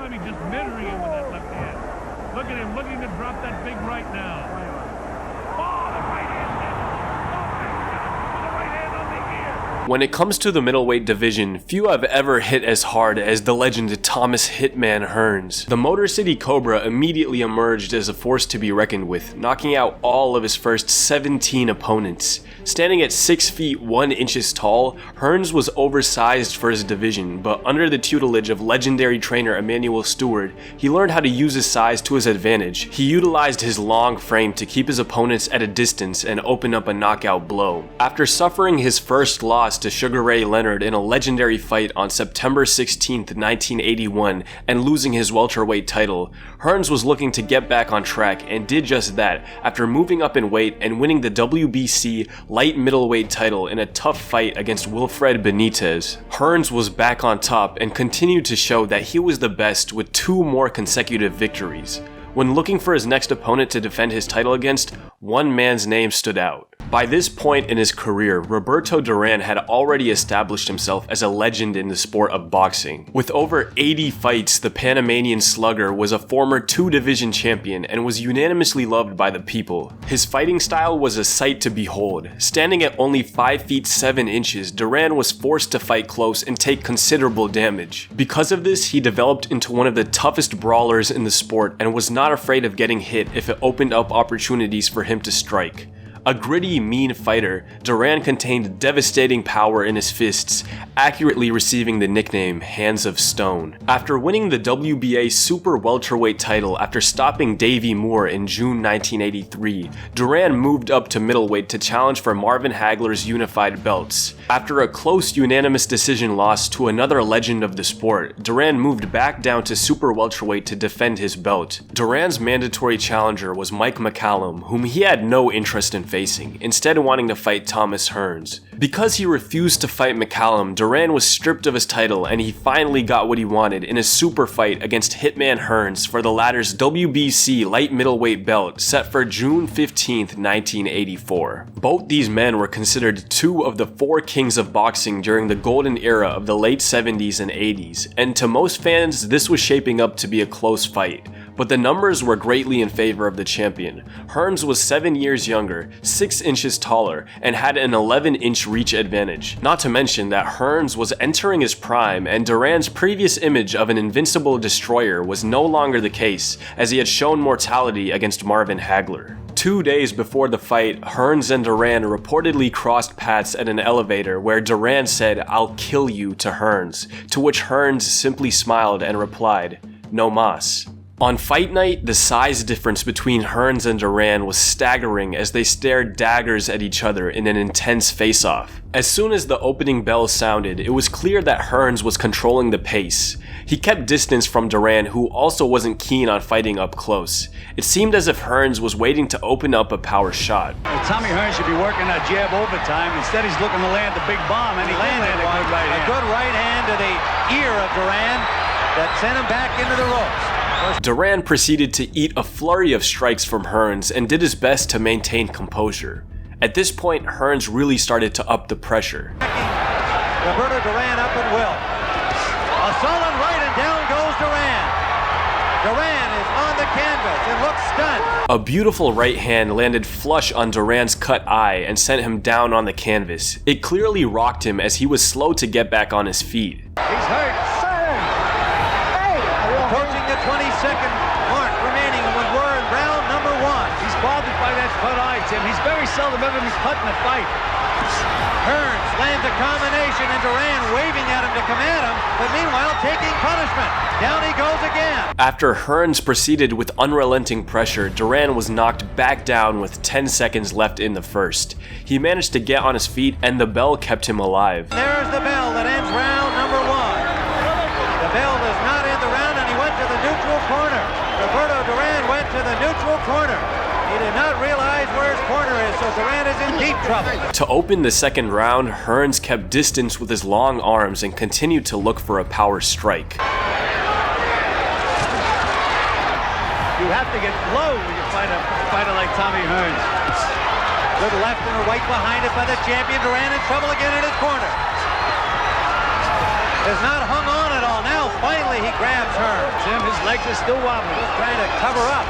time he's just measuring him with that left hand. Look at him looking to drop that big right now. Oh, the right hand. Oh my God, the right hand on the ear. When it comes to the middleweight division, few have ever hit as hard as the legend Thomas Hitman Hearns. The Motor City Cobra immediately emerged as a force to be reckoned with, knocking out all of his first 17 opponents. Standing at 6 feet 1 inches tall, Hearns was oversized for his division, but under the tutelage of legendary trainer Emmanuel Stewart, he learned how to use his size to his advantage. He utilized his long frame to keep his opponents at a distance and open up a knockout blow. After suffering his first loss to Sugar Ray Leonard in a legendary fight on September 16, 1981, and losing his welterweight title, Hearns was looking to get back on track and did just that after moving up in weight and winning the WBC light middleweight title in a tough fight against Wilfred Benitez. Hearns was back on top and continued to show that he was the best with 2 more consecutive victories. When looking for his next opponent to defend his title against, one man's name stood out. By this point in his career, Roberto Duran had already established himself as a legend in the sport of boxing. With over 80 fights, the Panamanian slugger was a former 2-division champion and was unanimously loved by the people. His fighting style was a sight to behold. Standing at only 5 feet 7 inches, Duran was forced to fight close and take considerable damage. Because of this, he developed into one of the toughest brawlers in the sport and was not afraid of getting hit if it opened up opportunities for him to strike. A gritty, mean fighter, Duran contained devastating power in his fists, accurately receiving the nickname Hands of Stone. After winning the WBA Super Welterweight title after stopping Davey Moore in June 1983, Duran moved up to middleweight to challenge for Marvin Hagler's unified belts. After a close unanimous decision loss to another legend of the sport, Duran moved back down to Super Welterweight to defend his belt. Duran's mandatory challenger was Mike McCallum, whom he had no interest in facing, instead wanting to fight Thomas Hearns. Because he refused to fight McCallum, Duran was stripped of his title and he finally got what he wanted in a super fight against Hitman Hearns for the latter's WBC light middleweight belt set for June 15, 1984. Both these men were considered 2 of the 4 kings of boxing during the golden era of the late 70s and 80s, and to most fans this was shaping up to be a close fight. But the numbers were greatly in favor of the champion. Hearns was 7 years younger, 6 inches taller, and had an 11-inch reach advantage. Not to mention that Hearns was entering his prime, and Duran's previous image of an invincible destroyer was no longer the case, as he had shown mortality against Marvin Hagler. 2 days before the fight, Hearns and Duran reportedly crossed paths at an elevator where Duran said, "I'll kill you," to Hearns, to which Hearns simply smiled and replied, "No mas." On fight night, the size difference between Hearns and Duran was staggering as they stared daggers at each other in an intense face-off. As soon as the opening bell sounded, it was clear that Hearns was controlling the pace. He kept distance from Duran, who also wasn't keen on fighting up close. It seemed as if Hearns was waiting to open up a power shot. Well, Tommy Hearns should be working that jab overtime. Instead, he's looking to land the big bomb, and he landed a good right hand. A good right hand to the ear of Duran that sent him back into the ropes. Duran proceeded to eat a flurry of strikes from Hearns and did his best to maintain composure. At this point, Hearns really started to up the pressure. Roberto Duran up at will. A solid right and down goes Duran. Duran is on the canvas and looks stunned. A beautiful right hand landed flush on Duran's cut eye and sent him down on the canvas. It clearly rocked him as he was slow to get back on his feet. He's hurt. Approaching the 20-second mark remaining when we're in round number 1. He's bothered by that cut eye, Tim. He's very seldom ever been cut in a fight. Hearns lands a combination and Duran waving at him to come at him, but meanwhile taking punishment. Down he goes again. After Hearns proceeded with unrelenting pressure, Duran was knocked back down with 10 seconds left in the first. He managed to get on his feet and the bell kept him alive. There's the bell that ends round number 1. The bell does not end the round and he went to the neutral corner. Roberto Duran went to the neutral corner. He did not realize where his corner is, so Duran is in deep trouble. To open the second round, Hearns kept distance with his long arms and continued to look for a power strike. You have to get low when you fight a fighter like Tommy Hearns. Good left and a right behind it by the champion. Duran in trouble again in his corner. Has not hung on at all. Now finally he grabs Hearns. Tim. His legs are still wobbling. Just trying to cover up.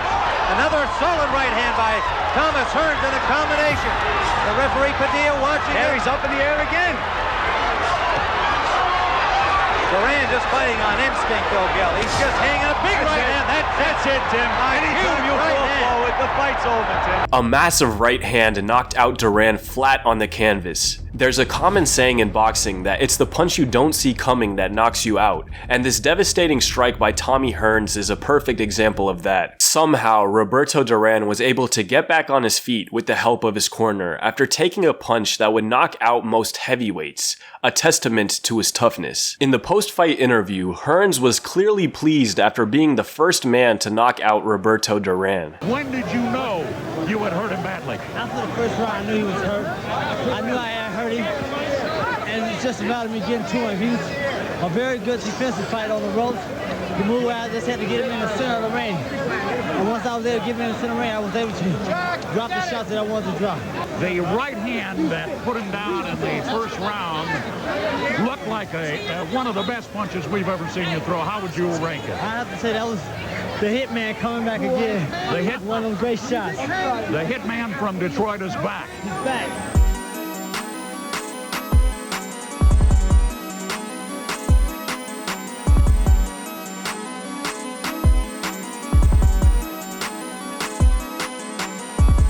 Another solid right hand by Thomas Hearns in a combination. The referee Padilla watching There it. he's up in the air again. Duran just fighting on instinct, though, Gil. He's just hanging a big right hand. That's it, Tim. Anytime you fall forward, the fight's over, Tim. A massive right hand knocked out Duran flat on the canvas. There's a common saying in boxing that it's the punch you don't see coming that knocks you out, and this devastating strike by Tommy Hearns is a perfect example of that. Somehow, Roberto Duran was able to get back on his feet with the help of his corner after taking a punch that would knock out most heavyweights, a testament to his toughness. In the post-fight interview, Hearns was clearly pleased after being the first man to knock out Roberto Duran. When did you know you had hurt him badly? After the first round, I knew he was hurt. I knew I had hurt him, and it's just a matter of me getting to him. He was a very good defensive fight on the ropes. The move where I just had to get him in the center of the ring. And once I was able to get him in the center of the ring, I was able to drop the shots that I wanted to drop. The right hand that put him down in the first round looked like one of the best punches we've ever seen you throw. How would you rank it? I have to say that was the Hitman coming back again. The hit, One of those great shots. the Hitman from Detroit is back. He's back.